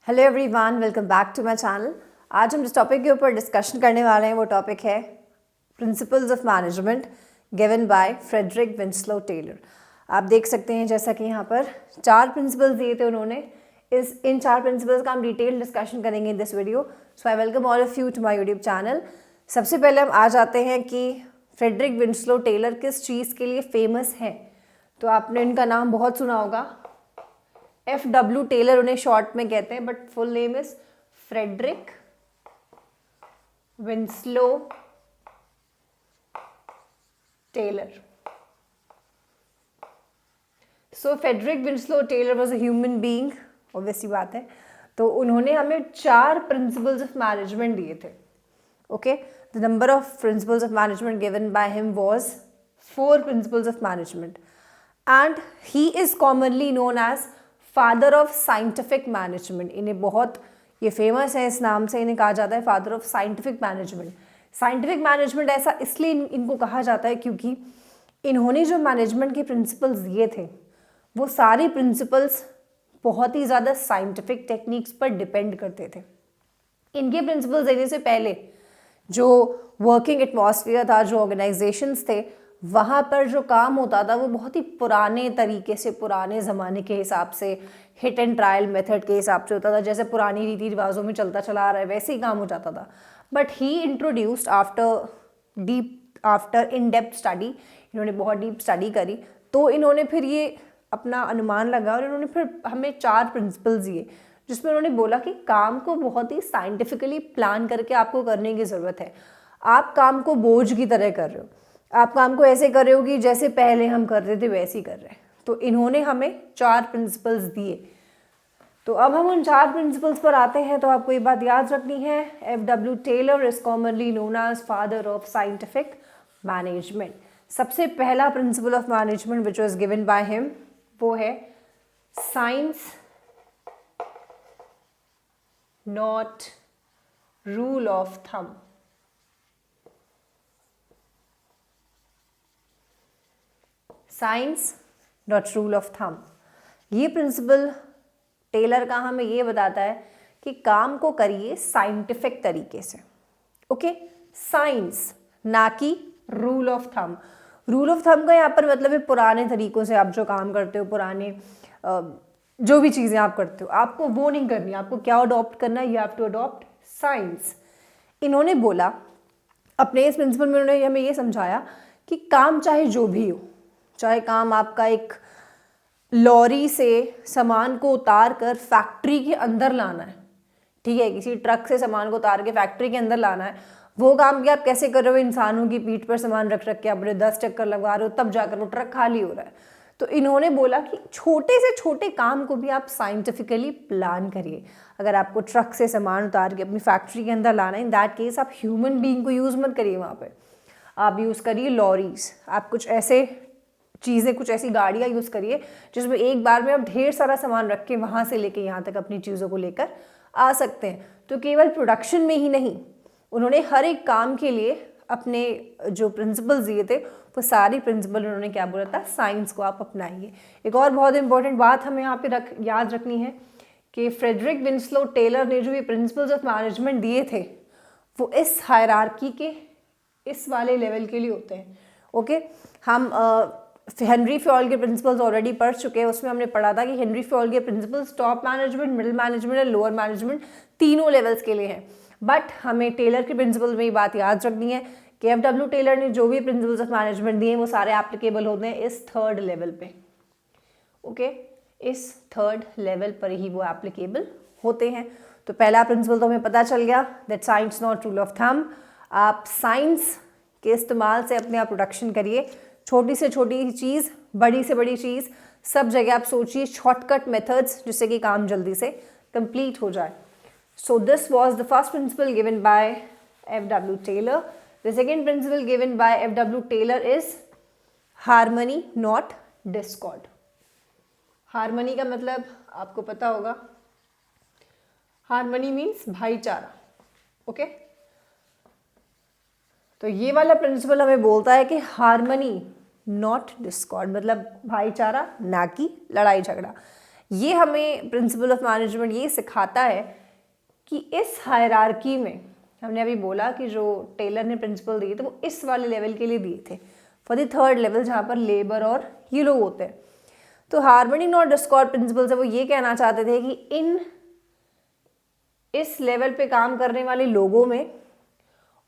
Hello everyone, welcome back to my channel. आज हम जिस टॉपिक के ऊपर डिस्कशन करने वाले हैं वो टॉपिक है principles of management given by Frederick Winslow Taylor. आप देख सकते हैं जैसा कि यहाँ पर 4 प्रिंसिपल्स दिए थे उन्होंने। इन 4 प्रिंसिपल्स का हम डिटेल डिस्कशन करेंगे in this video. So I welcome all of you to my YouTube channel. सबसे पहले हम आ जाते हैं कि फ्रेडरिक विंस्लो टेलर किस चीज़ के लिए फेमस हैं। तो आपने इनका नाम बहुत सुना होगा, FW टेलर उन्हें शॉर्ट में कहते हैं, but full name is Frederick Winslow Taylor. So Frederick Winslow Taylor was a human being, obviously बात है। तो उन्होंने हमें 4 प्रिंसिपल्स ऑफ मैनेजमेंट दिए थे। Okay, the number of principles of management given by him was 4 principles of management and he is commonly known as father of scientific management. इन्हें बहुत ये फेमस है, इस नाम से इन्हें कहा जाता है father of scientific management. Scientific management ऐसा इसलिए इनको कहा जाता है क्योंकि इन्होंने जो मैनेजमेंट के प्रिंसिपल्स दिए थे वो सारे प्रिंसिपल्स बहुत ही ज़्यादा साइंटिफिक टेक्निक्स पर डिपेंड करते थे। इनके प्रिंसिपल्स देने से पहले जो वर्किंग एटमॉस्फेयर था, जो ऑर्गेनाइजेशंस थे, वहाँ पर जो काम होता था वो बहुत ही पुराने तरीके से, पुराने ज़माने के हिसाब से, हिट एंड ट्रायल मेथड के हिसाब से होता था। जैसे पुरानी रीति रिवाजों में चलता चला आ रहा है वैसे ही काम हो जाता था। But he introduced after in depth study, इन्होंने बहुत डीप स्टडी करी, तो इन्होंने फिर ये अपना अनुमान लगा और इन्होंने फिर हमें 4 प्रिंसिपल्स दिए जिसमें उन्होंने बोला कि काम को बहुत ही साइंटिफिकली प्लान करके आपको करने की ज़रूरत है। आप काम को बोझ की तरह कर रहे हो, आप काम को ऐसे कर रहे हो कि जैसे पहले हम कर रहे थे वैसे ही कर रहे हैं। तो इन्होंने हमें 4 प्रिंसिपल्स दिए। तो अब हम उन 4 प्रिंसिपल्स पर आते हैं। तो आपको ये बात याद रखनी है, FW Taylor is commonly known as father of scientific management. सबसे पहला principle of management which was given by him वो है science not rule of thumb. Science not rule of thumb. ये प्रिंसिपल टेलर का हमें ये बताता है कि काम को करिए साइंटिफिक तरीके से। ओके, साइंस, ना कि rule of thumb. Rule of thumb का यहाँ पर मतलब है पुराने तरीकों से आप जो काम करते हो, पुराने जो भी चीज़ें आप करते हो, आपको वो नहीं करनी। आपको क्या अडॉप्ट करना है? You have to adopt science. इन्होंने बोला अपने इस प्रिंसिपल में, उन्होंने हमें ये समझाया कि काम चाहे जो भी हो, चाहे काम आपका एक लॉरी से सामान को उतार कर फैक्ट्री के अंदर लाना है, ठीक है, किसी ट्रक से सामान को उतार के फैक्ट्री के अंदर लाना है, वो काम भी आप कैसे कर रहे हो? इंसानों की पीठ पर सामान रख रख के आप 10 चक्कर लगवा रहे हो, तब जाकर वो ट्रक खाली हो रहा है। तो इन्होंने बोला कि छोटे से छोटे काम को भी आप साइंटिफिकली प्लान करिए। अगर आपको ट्रक से सामान उतार के अपनी फैक्ट्री के अंदर लाना है, इन दैट केस आप ह्यूमन बीइंग को यूज़ मत करिए, वहाँ पर आप यूज़ करिए लॉरीज। आप कुछ ऐसे चीज़ें, कुछ ऐसी गाड़ियाँ यूज़ करिए जिसमें एक बार में आप ढेर सारा सामान रख के वहाँ से लेके यहाँ तक अपनी चीज़ों को लेकर आ सकते हैं। तो केवल प्रोडक्शन में ही नहीं, उन्होंने हर एक काम के लिए अपने जो प्रिंसिपल्स दिए थे वो सारी प्रिंसिपल उन्होंने क्या बोला था? साइंस को आप अपनाइए। एक और बहुत इंपॉर्टेंट बात हमें यहाँ पे याद रखनी है कि फ्रेडरिक विंस्लो टेलर ने जो ये प्रिंसिपल्स ऑफ मैनेजमेंट दिए थे वो इस हायरार्की के इस वाले लेवल के लिए होते हैं। ओके, हम हेनरी फ्योल के प्रिंसिपल्स ऑलरेडी पढ़ चुके हैं। उसमें हमने पढ़ा था कि हेनरी फ्योल के principles top management, middle management और लोअर मैनेजमेंट तीनों लेवल्स के लिए हैं। बट हमें टेलर के प्रिंसिपल में ये बात याद रखनी है कि FW टेलर ने जो भी प्रिंसिपल्स ऑफ मैनेजमेंट दिए वो सारे एप्लीकेबल होते हैं इस 3rd लेवल पे। ओके, इस 3rd लेवल पर ही वो एप्लीकेबल होते हैं। तो पहला प्रिंसिपल तो हमें पता चल गया, that science not rule of thumb. आप साइंस के इस्तेमाल से अपने आप प्रोडक्शन करिए। छोटी से छोटी चीज़, बड़ी से बड़ी चीज़, सब जगह आप सोचिए शॉर्टकट मेथड्स जिससे कि काम जल्दी से कंप्लीट हो जाए। So this was the first principle given by FW Taylor. The second principle given by FW Taylor is harmony not discord. Harmony का मतलब आपको पता होगा, हार्मनी मीन्स भाईचारा। ओके, तो ये वाला प्रिंसिपल हमें बोलता है कि हार्मनी नॉट डिस्कॉर्ड, मतलब भाईचारा ना कि लड़ाई झगड़ा। ये हमें प्रिंसिपल ऑफ मैनेजमेंट ये सिखाता है कि इस हायरार्की में, हमने अभी बोला कि जो टेलर ने प्रिंसिपल दिए थे वो इस वाले लेवल के लिए दिए थे, फॉर द थर्ड लेवल जहाँ पर लेबर और ये लोग होते हैं। तो हार्मनी नॉट डिस्कॉर्ड प्रिंसिपल से वो ये कहना चाहते थे कि इस लेवल पे काम करने वाले लोगों में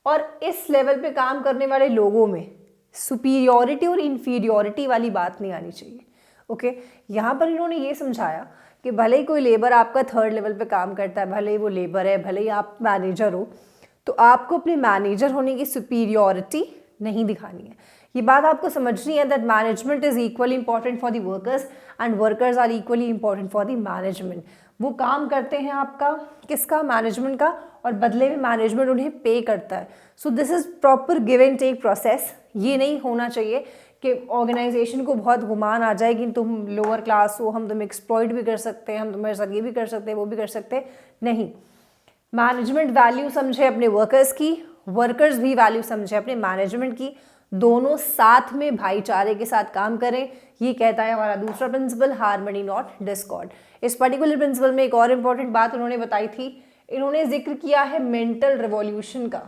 और इस लेवल पे काम करने वाले लोगों में सुपीरियॉरिटी और इन्फीरियॉरिटी वाली बात नहीं आनी चाहिए। ओके, यहाँ पर इन्होंने ये समझाया कि भले ही कोई लेबर आपका थर्ड लेवल पे काम करता है, भले ही वो लेबर है, भले ही आप मैनेजर हो, तो आपको अपने मैनेजर होने की सुपीरियॉरिटी नहीं दिखानी है। ये बात आपको समझनी है that management is equally important for the workers and workers are equally important for the management. वो काम करते हैं आपका किसका, मैनेजमेंट का, और बदले में मैनेजमेंट उन्हें पे करता है। So this is proper give and take process. ये नहीं होना चाहिए कि ऑर्गेनाइजेशन को बहुत गुमान आ जाए कि तुम लोअर क्लास हो, हम तुम एक्सप्लॉइट भी कर सकते हैं, हम तुम्हारे साथ ये भी कर सकते हैं, वो भी कर सकते हैं। नहीं, मैनेजमेंट वैल्यू समझे अपने वर्कर्स की, वर्कर्स भी वैल्यू समझे अपने मैनेजमेंट की, दोनों साथ में भाईचारे के साथ काम करें। ये कहता है हमारा दूसरा प्रिंसिपल, हार्मनी नॉट डिस्कॉर्ड। इस पर्टिकुलर प्रिंसिपल में एक और इम्पॉर्टेंट बात उन्होंने बताई थी, इन्होंने जिक्र किया है मेंटल रिवॉल्यूशन का।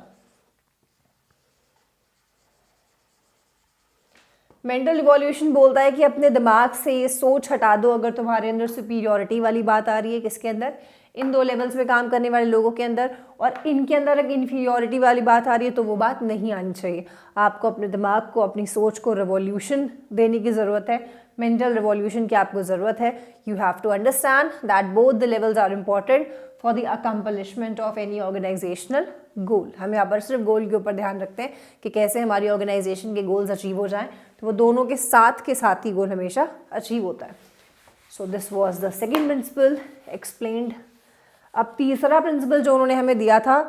मेंटल रिवॉल्यूशन बोलता है कि अपने दिमाग से ये सोच हटा दो अगर तुम्हारे अंदर सुपीरियॉरिटी वाली बात आ रही है, किसके अंदर, इन दो लेवल्स पे काम करने वाले लोगों के अंदर, और इनके अंदर अगर इन्फीरियॉरिटी वाली बात आ रही है तो वो बात नहीं आनी चाहिए। आपको अपने दिमाग को, अपनी सोच को रिवॉल्यूशन देने की ज़रूरत है, मेंटल रिवॉल्यूशन की आपको ज़रूरत है। You have to understand that both the levels are important for the accomplishment of any organisational goal. हम यहाँ पर सिर्फ गोल के ऊपर ध्यान रखते हैं कि कैसे हमारी ऑर्गेनाइजेशन के गोल्स अचीव हो जाएं, तो वो दोनों के साथ ही गोल हमेशा अचीव होता है। So this was the second principle explained. अब तीसरा प्रिंसिपल जो उन्होंने हमें दिया था,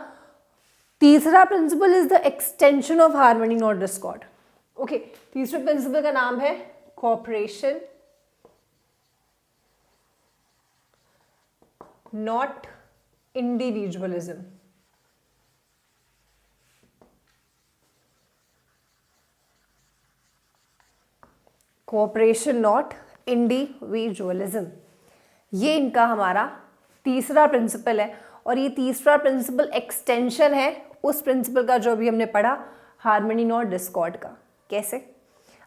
तीसरा principle is the extension of harmony not discord. Okay, तीसरे प्रिंसिपल का नाम है cooperation not individualism. Cooperation not individualism, ये इनका हमारा तीसरा प्रिंसिपल है, और ये तीसरा प्रिंसिपल एक्सटेंशन है उस प्रिंसिपल का जो भी हमने पढ़ा, हार्मनी नॉट डिस्कॉर्ड का। कैसे,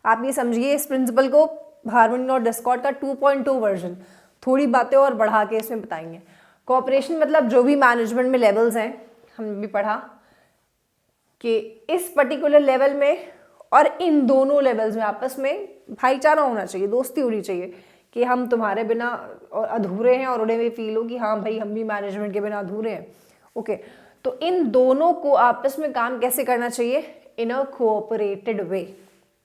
आप ये समझिए इस प्रिंसिपल को हार्मनी नॉट डिस्कॉर्ड का 2.2 वर्जन, थोड़ी बातें और बढ़ा के इसमें बताएंगे। कोऑपरेशन मतलब जो भी मैनेजमेंट में लेवल्स हैं, हमने भी पढ़ा कि इस पर्टिकुलर लेवल में और इन दोनों लेवल्स में आपस में भाईचारा होना चाहिए, दोस्ती होनी चाहिए कि हम तुम्हारे बिना अधूरे हैं और उन्हें भी फील हो कि हाँ भाई हम भी मैनेजमेंट के बिना अधूरे हैं। ओके, तो इन दोनों को आपस में काम कैसे करना चाहिए, इन अ कोऑपरेटेड वे।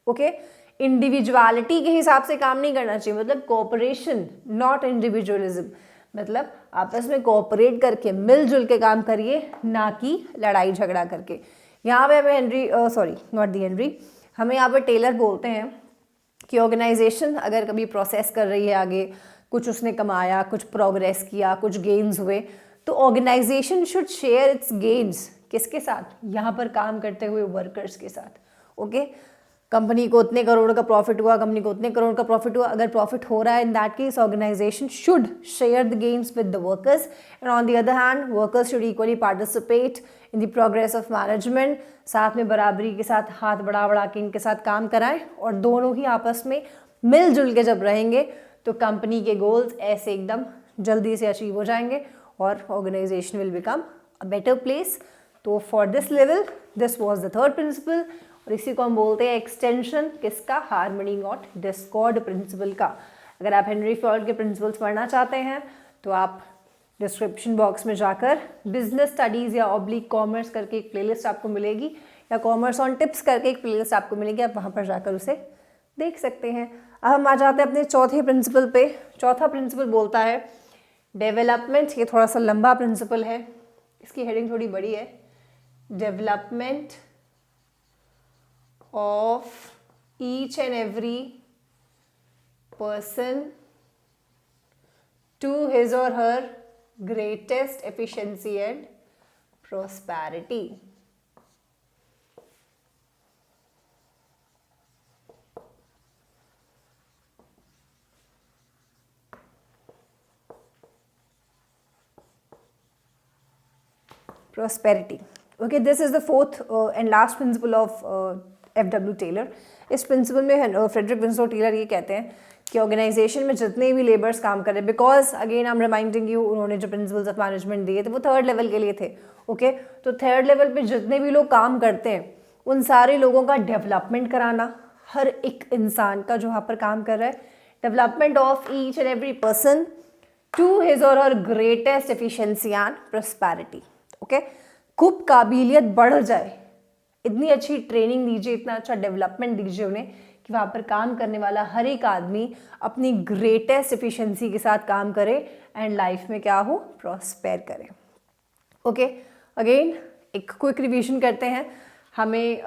ओके, इंडिविजुअलिटी के हिसाब से काम नहीं करना चाहिए, मतलब कोऑपरेशन नॉट इंडिविजुअलिज्म, मतलब आपस में कोऑपरेट करके मिलजुल के काम करिए, ना कि लड़ाई झगड़ा करके। यहाँ पे हमें यहाँ पे टेलर बोलते हैं कि ऑर्गेनाइजेशन अगर कभी प्रोसेस कर रही है आगे, कुछ उसने कमाया, कुछ प्रोग्रेस किया, कुछ गेन्स हुए, तो organisation should share its gains किसके साथ, यहाँ पर काम करते हुए वर्कर्स के साथ। ओके, कंपनी को उतने करोड़ का प्रॉफिट हुआ, कंपनी को उतने करोड़ का प्रॉफिट हुआ, अगर प्रॉफिट हो रहा है in that case organisation should share the gains with the workers, and on the other hand workers should equally participate in the progress of management. साथ में बराबरी के साथ हाथ बढ़ा के इनके साथ काम कराएं, और दोनों ही आपस में मिलजुल के जब रहेंगे तो कंपनी के गोल्स ऐसे एकदम जल्दी से अचीव हो जाएंगे और organisation will become a better place. तो for this level this was the third principle, और इसी को हम बोलते हैं एक्सटेंशन किसका, हार्मनी नॉट डिस्कॉर्ड प्रिंसिपल का। अगर आप हेनरी फॉर्ड के प्रिंसिपल्स पढ़ना चाहते हैं तो आप डिस्क्रिप्शन बॉक्स में जाकर बिजनेस स्टडीज़ या ऑब्लिक कॉमर्स करके एक प्लेलिस्ट आपको मिलेगी, या कॉमर्स ऑन टिप्स करके एक प्लेलिस्ट आपको मिलेगी, आप वहाँ पर जाकर उसे देख सकते हैं। अब हम आ जाते हैं अपने चौथे प्रिंसिपल पे। चौथा प्रिंसिपल बोलता है डेवलपमेंट। ये थोड़ा सा लंबा प्रिंसिपल है, इसकी हेडिंग थोड़ी बड़ी है, development of each and every person to his or her greatest efficiency and prosperity. prosperity. Okay, this is the fourth and last principle of F.W. Taylor. इस प्रिंसिपल में फ्रेडरिक विंस्लो टेलर ये कहते हैं कि organisation में जितने भी labours काम कर रहे हैं, because again I am reminding you, उन्होंने जो प्रिंसिपल्स ऑफ मैनेजमेंट दिए थे वो थर्ड लेवल के लिए थे. ओके, तो थर्ड लेवल पे जितने भी लोग काम करते हैं उन सारे लोगों का डेवलपमेंट कराना, हर एक इंसान का जो वहाँ पर काम कर रहा है, development of each and every person to his or her greatest efficiency and prosperity. Okay, खूब काबिलियत बढ़ जाए, इतनी अच्छी ट्रेनिंग दीजिए, इतना अच्छा डेवलपमेंट दीजिए उन्हें कि वहाँ पर काम करने वाला हर एक आदमी अपनी ग्रेटेस्ट एफिशिएंसी के साथ काम करे एंड लाइफ में क्या हो, प्रॉस्पेर करे. ओके, अगेन एक क्विक रिवीजन करते हैं. हमें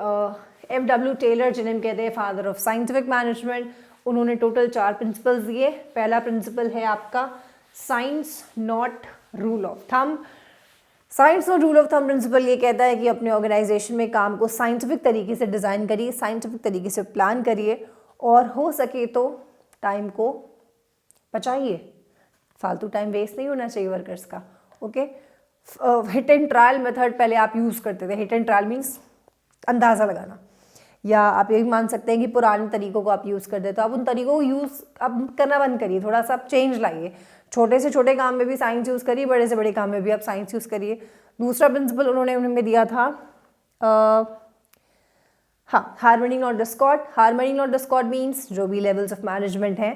F.W. टेलर, जिन्हें कहते हैं फादर ऑफ साइंटिफिक मैनेजमेंट, उन्होंने टोटल 4 प्रिंसिपल्स दिए. पहला प्रिंसिपल है आपका science not rule of thumb. Science not rule of thumb principle ये कहता है कि अपने ऑर्गेनाइजेशन में काम को साइंटिफिक तरीके से डिज़ाइन करिए, साइंटिफिक तरीके से प्लान करिए और हो सके तो टाइम को बचाइए, फालतू टाइम वेस्ट नहीं होना चाहिए वर्कर्स का. Okay, hit and trial method पहले आप यूज़ करते थे. हिट एंड ट्रायल मीन्स अंदाज़ा लगाना, या आप ये भी मान सकते हैं कि पुराने तरीकों को आप यूज़ कर देते हो. आप उन तरीकों को यूज़ अब करना बंद करिए, थोड़ा सा आप चेंज लाइए. छोटे से छोटे काम में भी साइंस यूज़ करिए, बड़े से बड़े काम में भी आप साइंस यूज़ करिए. दूसरा प्रिंसिपल उन्होंने हमें दिया था harmony not discord. Harmony not Discord means जो भी लेवल्स ऑफ मैनेजमेंट हैं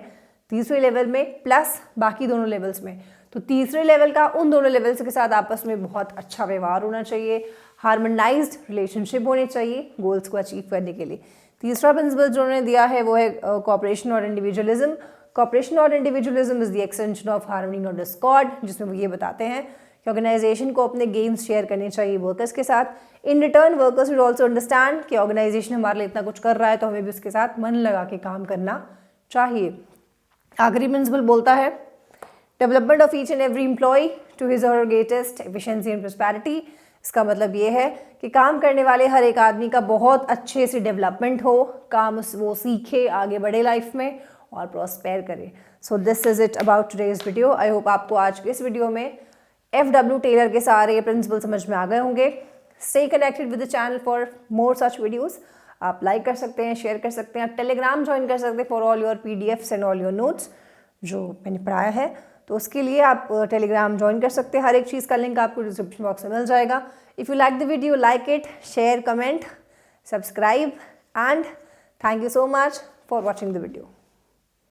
तीसरे लेवल में प्लस बाकी दोनों लेवल्स में, तो तीसरे लेवल का उन दोनों लेवल्स के साथ आपस में बहुत अच्छा व्यवहार होना चाहिए, हार्मोनाइज्ड रिलेशनशिप होने चाहिए गोल्स को अचीव करने के लिए. तीसरा प्रिंसिपल जो उन्होंने दिया है वो है कॉपरेशन और इंडिविजुअलिज्म. कॉपरेशन और individualism is the extension of harmony not Discord, जिसमें वो ये बताते हैं कि ऑर्गेनाइजेशन को अपने गेन्स शेयर करने चाहिए वर्कर्स के साथ. In return workers will also understand कि ऑर्गेनाइजेशन हमारे लिए इतना कुछ कर रहा है तो हमें भी उसके साथ मन लगा के काम करना चाहिए. आखिरी प्रिंसिपल बोलता है development of each and every employ to his और ग्रेटेस्ट एफिशिएंसी एंड प्रॉस्पेरिटी. इसका मतलब ये है कि काम करने वाले हर एक आदमी का बहुत अच्छे से डेवलपमेंट हो, काम वो सीखे, आगे बढ़े लाइफ में और प्रॉस्पेर करे. सो this is it about today's video. I hope आपको आज के इस वीडियो में F.W. टेलर के सारे प्रिंसिपल समझ में आ गए होंगे. Stay connected with the channel for more such videos. आप लाइक कर सकते हैं, शेयर कर सकते हैं, आप टेलीग्राम ज्वाइन कर सकते हैं for all your PDFs and all your notes जो मैंने पढ़ाया है. तो उसके लिए आप टेलीग्राम ज्वाइन कर सकते हैं. हर एक चीज़ का लिंक आपको डिस्क्रिप्शन बॉक्स में मिल जाएगा. If you like the video, like it, share, comment, subscribe and thank you so much for watching the video.